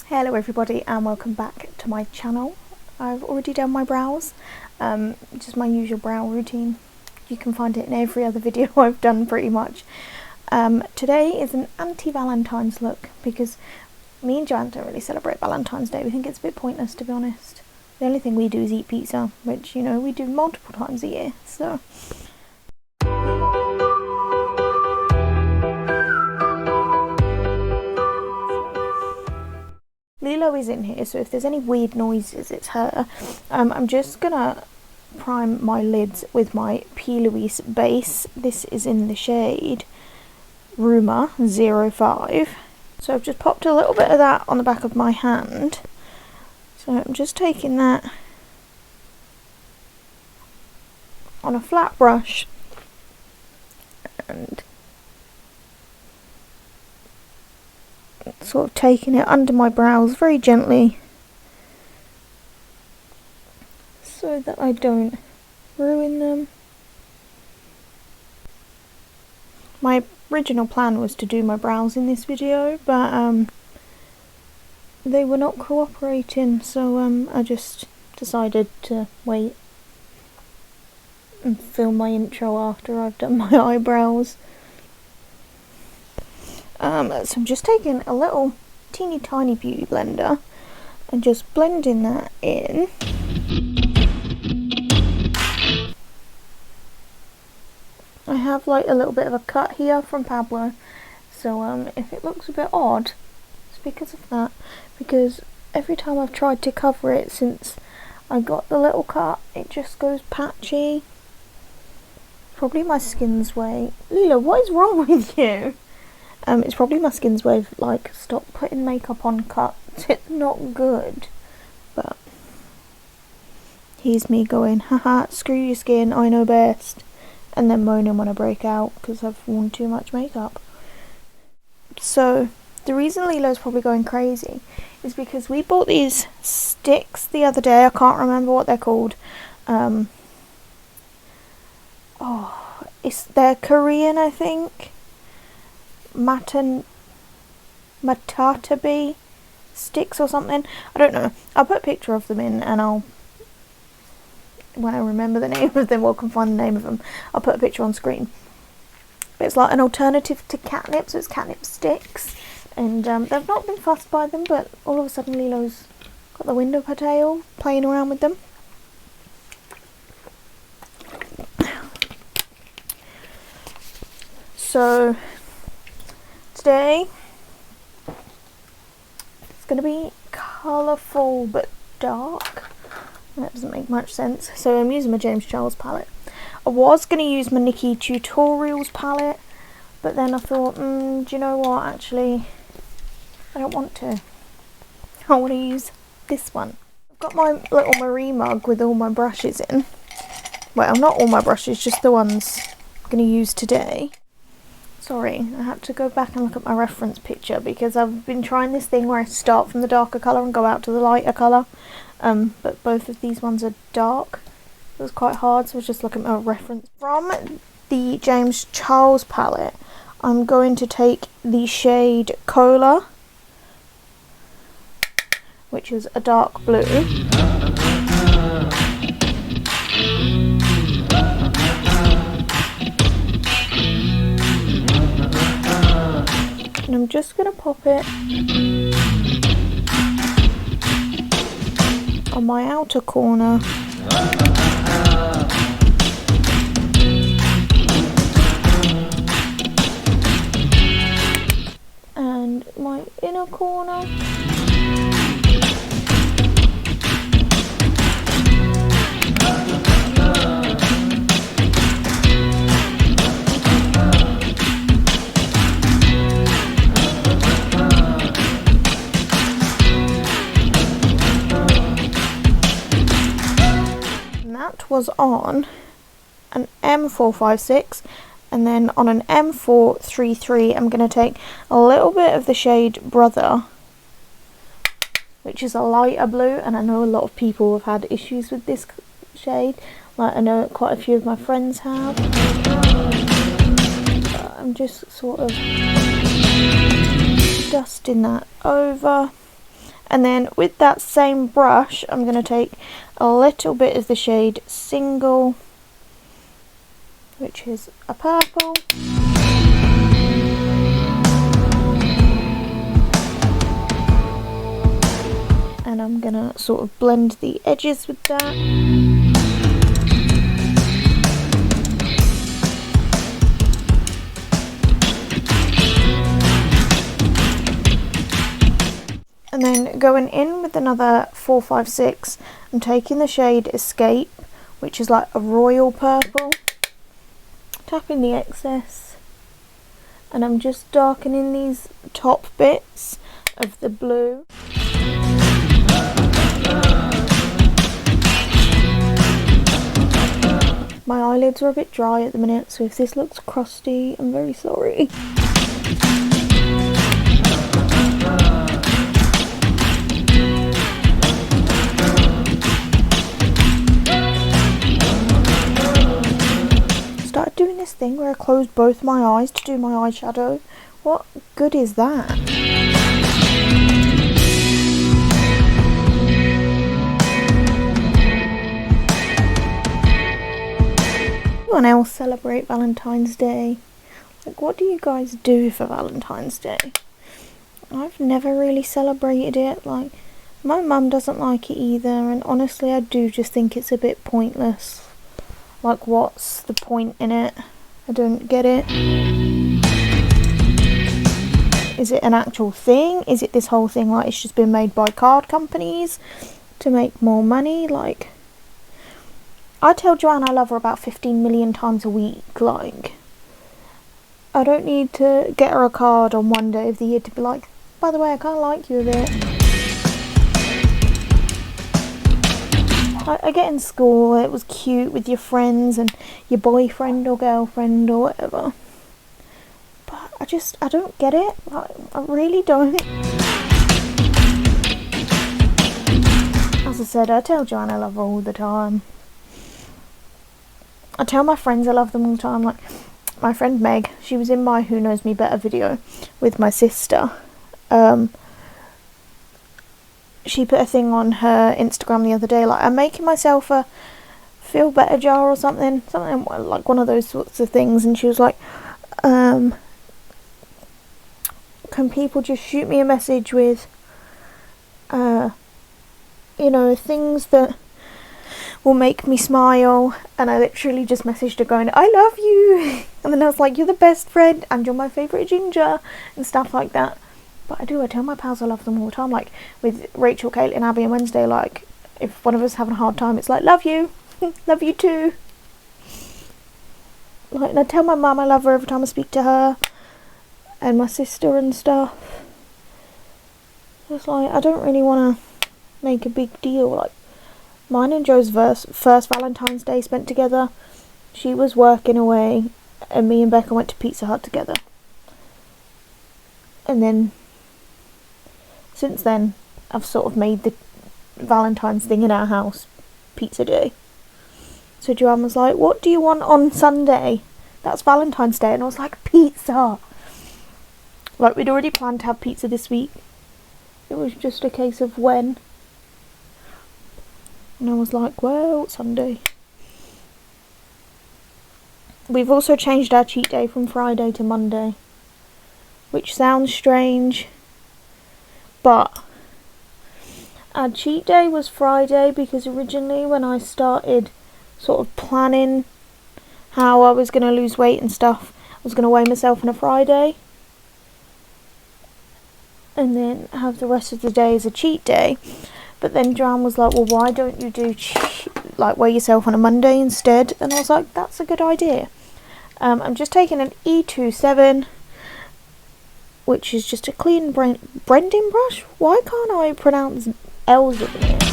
Hello everybody and welcome back to my channel. I've already done my brows, just my usual brow routine. You can find it in every other video I've done pretty much. Today is an anti-Valentine's look because me and Jan don't really celebrate Valentine's Day. We think it's a bit pointless, to be honest. The only thing we do is eat pizza, which, you know, we do multiple times a year, so... Lilo is in here, so if there's any weird noises, it's her. I'm just gonna prime my lids with my P. Louise base. This is in the shade Rumour 05. So I've just popped a little bit of that on the back of my hand. So I'm just taking that on a flat brush and sort of taking it under my brows very gently so that I don't ruin them. My original plan was to do my brows in this video, but they were not cooperating, so I just decided to wait and film my intro after I've done my eyebrows. So I'm just taking a little teeny tiny beauty blender and just blending that in. I have like a little bit of a cut here from Pablo, so if it looks a bit odd, it's because of that. Because every time I've tried to cover it since I got the little cut, it just goes patchy. Probably my skin's way. Lila, what is wrong with you? It's probably my skin's way of, like, stop putting makeup on cuts. It's not good. But here's me going, haha, screw your skin, I know best. And then moaning when I break out because I've worn too much makeup. So the reason Lilo's probably going crazy is because we bought these sticks the other day. I can't remember what they're called. They're Korean, I think. Matatabi sticks or something. I don't know. I'll put a picture of them in, and when I remember the name of them or can find the name of them, I'll put a picture on screen. But it's like an alternative to catnip, so it's catnip sticks. And they've not been fussed by them, but all of a sudden Lilo's got the wind up her tail, playing around with them. So today it's going to be colourful but dark. That doesn't make much sense. So I'm using my James Charles palette. I was going to use my Nikki Tutorials palette, but then I thought, do you know what, actually I don't want to. I want to use this one. I've got my little Marie mug with all my brushes in. Well, not all my brushes, just the ones I'm going to use today. Sorry, I had to go back and look at my reference picture because I've been trying this thing where I start from the darker colour and go out to the lighter colour. But both of these ones are dark. It was quite hard, so I was just looking at my reference. From the James Charles palette, I'm going to take the shade Cola, which is a dark blue. And I'm just going to pop it on my outer corner. And my inner corner. Was on an M456, and then on an M433 I'm going to take a little bit of the shade Brother, which is a lighter blue, and I know a lot of people have had issues with this shade. Like, I know quite a few of my friends have. I'm just sort of dusting that over, And then with that same brush, I'm going to take a little bit of the shade Single, which is a purple. And I'm going to sort of blend the edges with that. And then going in with another 456, I'm taking the shade Escape, which is like a royal purple. Tapping the excess. And I'm just darkening these top bits of the blue. My eyelids are a bit dry at the minute, so if this looks crusty, I'm very sorry. Started doing this thing where I closed both my eyes to do my eyeshadow. What good is that? Anyone else celebrate Valentine's Day? Like, what do you guys do for Valentine's Day? I've never really celebrated it. Like, my mum doesn't like it either, and honestly I do just think it's a bit pointless. Like, what's the point in it? I don't get it. Is it an actual thing? Is it this whole thing like it's just been made by card companies to make more money? Like, I tell Joanne I love her about 15 million times a week. Like, I don't need to get her a card on one day of the year to be like, by the way, I kind of like you a bit. I get in school, it was cute with your friends and your boyfriend or girlfriend or whatever. But I don't get it. I really don't. As I said, I tell Joanne I love her all the time. I tell my friends I love them all the time. Like, my friend Meg, she was in my Who Knows Me Better video with my sister. She put a thing on her Instagram the other day, like, I'm making myself a feel better jar or something like one of those sorts of things, and she was like, can people just shoot me a message with things that will make me smile? And I literally just messaged her going, I love you, and then I was like, you're the best friend and you're my favourite ginger and stuff like that. But I tell my pals I love them all the time. Like with Rachel, Caitlin, Abby and Wednesday, like if one of us having a hard time, it's like, love you. Love you too. Like, and I tell my mum I love her every time I speak to her, and my sister and stuff. It's like, I don't really want to make a big deal. Like, mine and Joe's first Valentine's Day spent together, she was working away and me and Becca went to Pizza Hut together. And then since then, I've sort of made the Valentine's thing in our house Pizza Day. So Joanne was like, what do you want on Sunday? That's Valentine's Day. And I was like, pizza. Like, we'd already planned to have pizza this week. It was just a case of when. And I was like, well, Sunday. We've also changed our cheat day from Friday to Monday, which sounds strange, but our cheat day was Friday because originally when I started sort of planning how I was going to lose weight and stuff, I was going to weigh myself on a Friday and then have the rest of the day as a cheat day. But then Joanne was like, well, why don't you do weigh yourself on a Monday instead? And I was like, that's a good idea. I'm just taking an E27, which is just a clean blending brush. Why can't I pronounce L's at the minute?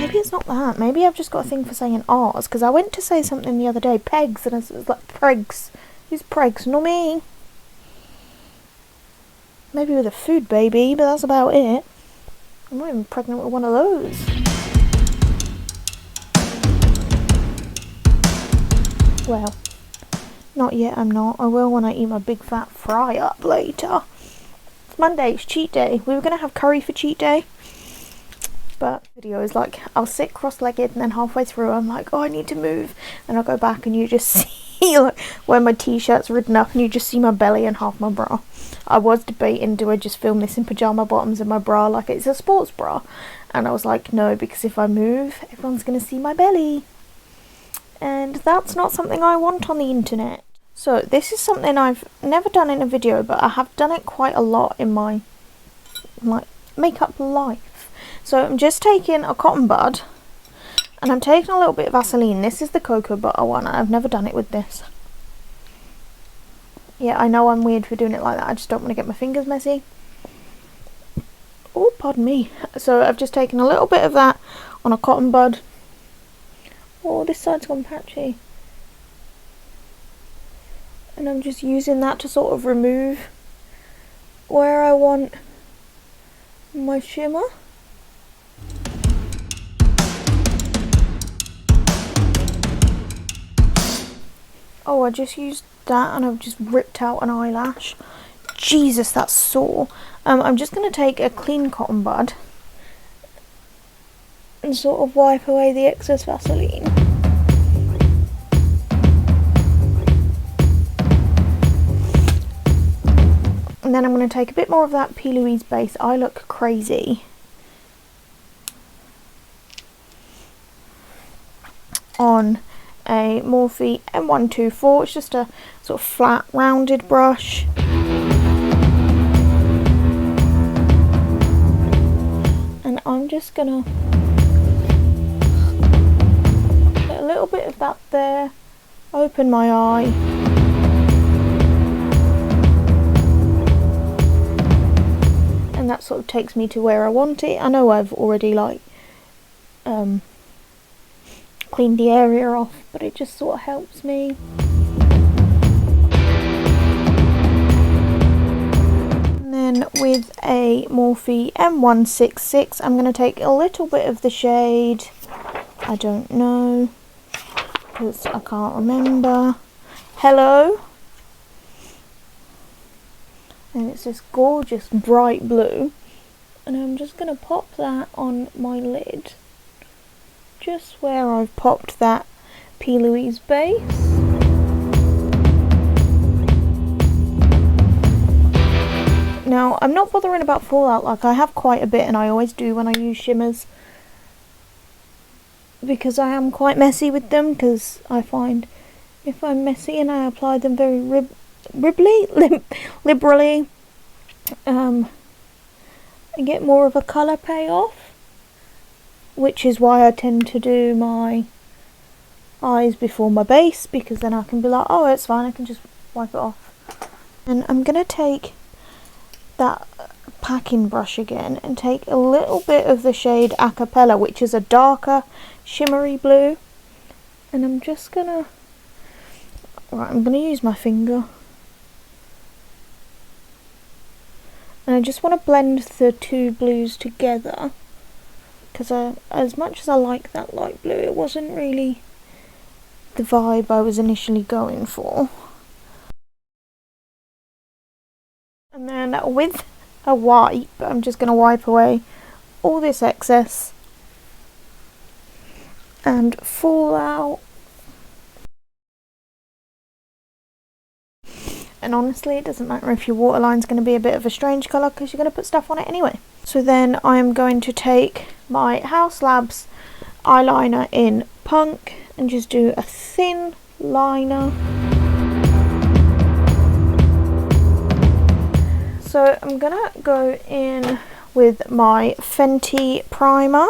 Maybe it's not that. Maybe I've just got a thing for saying R's, because I went to say something the other day, pegs, and it was like pregs. Who's pregs? Not me. Maybe with a food baby, but that's about it. I'm not even pregnant with one of those. Well, Not yet, I'm not. I will when I eat my big fat fry up later. It's Monday, it's cheat day. We were going to have curry for cheat day. But video is like, I'll sit cross-legged and then halfway through I'm like, oh, I need to move. And I'll go back and you just see like, where my t-shirt's ridden up and you just see my belly and half my bra. I was debating, do I just film this in pyjama bottoms and my bra like it's a sports bra? And I was like, no, because if I move, everyone's going to see my belly. And that's not something I want on the internet. So this is something I've never done in a video, but I have done it quite a lot in my like makeup life. So I'm just taking a cotton bud and I'm taking a little bit of Vaseline. This is the cocoa butter one. I've never done it with this. Yeah, I know I'm weird for doing it like that. I just don't want to get my fingers messy. Oh, pardon me. So I've just taken a little bit of that on a cotton bud. Oh, this side's gone patchy. And I'm just using that to sort of remove where I want my shimmer. Oh, I just used that and I've just ripped out an eyelash. Jesus, that's sore. I'm just going to take a clean cotton bud and sort of wipe away the excess Vaseline. And then I'm going to take a bit more of that P. Louise base. I look crazy. On a Morphe M124. It's just a sort of flat, rounded brush. And I'm just going to put a little bit of that there. Open my eye. And that sort of takes me to where I want it. I know I've already like cleaned the area off, but it just sort of helps me. And then with a Morphe M166, I'm going to take a little bit of the shade, I don't know, because I can't remember, Hello. And it's this gorgeous bright blue. And I'm just going to pop that on my lid. Just where I've popped that P. Louise base. Now, I'm not bothering about fallout, like I have quite a bit and I always do when I use shimmers. Because I am quite messy with them, because I find if I'm messy and I apply them very liberally, I get more of a colour payoff. Which is why I tend to do my eyes before my base, because then I can be like, oh, it's fine, I can just wipe it off. And I'm going to take that packing brush again and take a little bit of the shade Acapella, which is a darker shimmery blue. And I'm just going to, right, I'm going to use my finger. And I just want to blend the two blues together. Because as much as I like that light blue, it wasn't really the vibe I was initially going for. And then with a wipe, I'm just going to wipe away all this excess and fallout. And honestly, it doesn't matter if your waterline's going to be a bit of a strange colour, because you're going to put stuff on it anyway. So then I'm going to take my House Labs eyeliner in Punk and just do a thin liner. So I'm going to go in with my Fenty primer.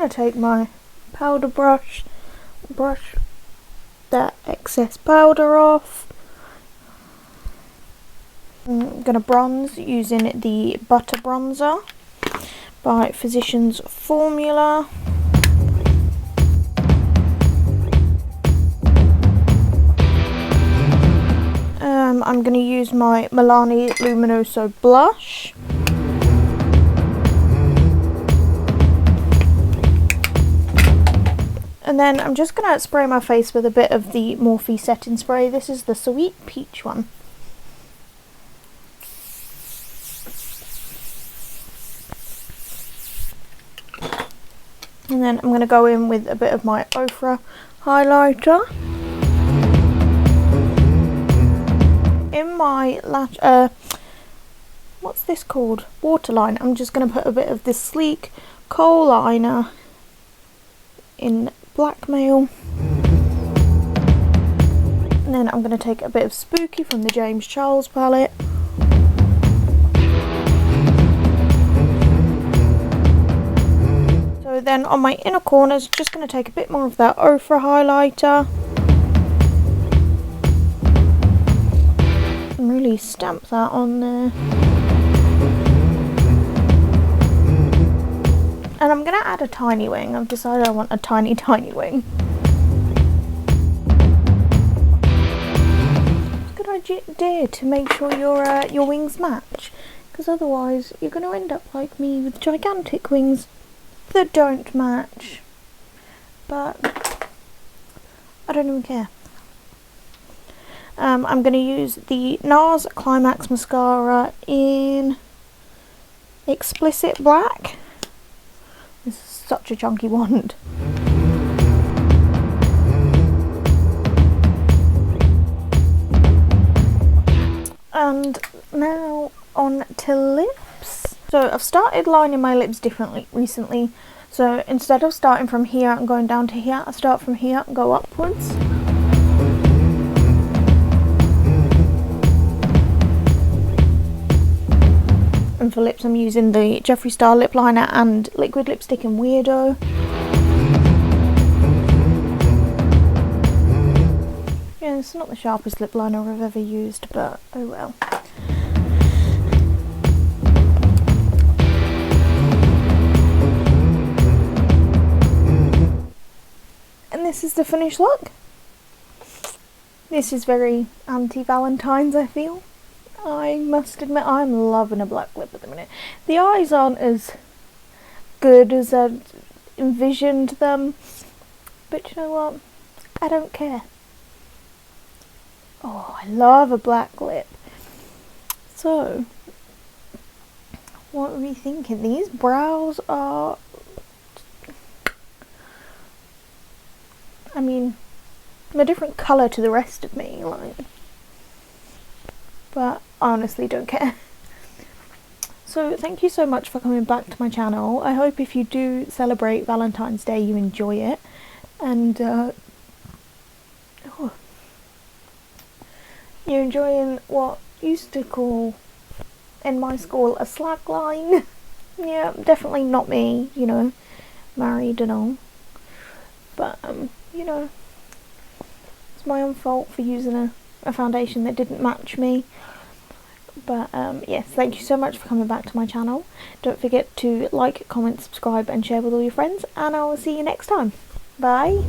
going to take my powder brush that excess powder off. I'm going to bronze using the Butter Bronzer by Physicians Formula. I'm going to use my Milani Luminoso blush. And then I'm just going to spray my face with a bit of the Morphe setting spray. This is the Sweet Peach one. And then I'm going to go in with a bit of my Ofra highlighter. In my lash, what's this called? Waterline. I'm just going to put a bit of this sleek kohl liner in Blackmail. And then I'm going to take a bit of Spooky from the James Charles palette. So then on my inner corners, just going to take a bit more of that Ofra highlighter. And really stamp that on there. And I'm going to add a tiny wing. I've decided I want a tiny wing. It's a good idea to make sure your wings match, because otherwise you're going to end up like me with gigantic wings that don't match. But I don't even care. I'm going to use the NARS Climax Mascara in Explicit Black. This is such a chunky wand. And now on to lips. So I've started lining my lips differently recently. So instead of starting from here and going down to here, I start from here and go upwards. And for lips I'm using the Jeffree Star lip liner and liquid lipstick in Weirdo. Yeah, it's not the sharpest lip liner I've ever used, but oh well. And this is the finished look. This is very anti-Valentines, I feel. I must admit, I'm loving a black lip at the minute. The eyes aren't as good as I envisioned them, but you know what? I don't care. Oh, I love a black lip. So, what are we thinking? These brows are... I mean, I'm a different colour to the rest of me, like... But I honestly don't care. So thank you so much for coming back to my channel. I hope if you do celebrate Valentine's Day you enjoy it. And you're enjoying what used to call in my school a slack line. Yeah, definitely not me, you know, married and all. But you know, it's my own fault for using a foundation that didn't match me. But yes, thank you so much for coming back to my channel. Don't forget to like, comment, subscribe and share with all your friends, and I will see you next time. Bye.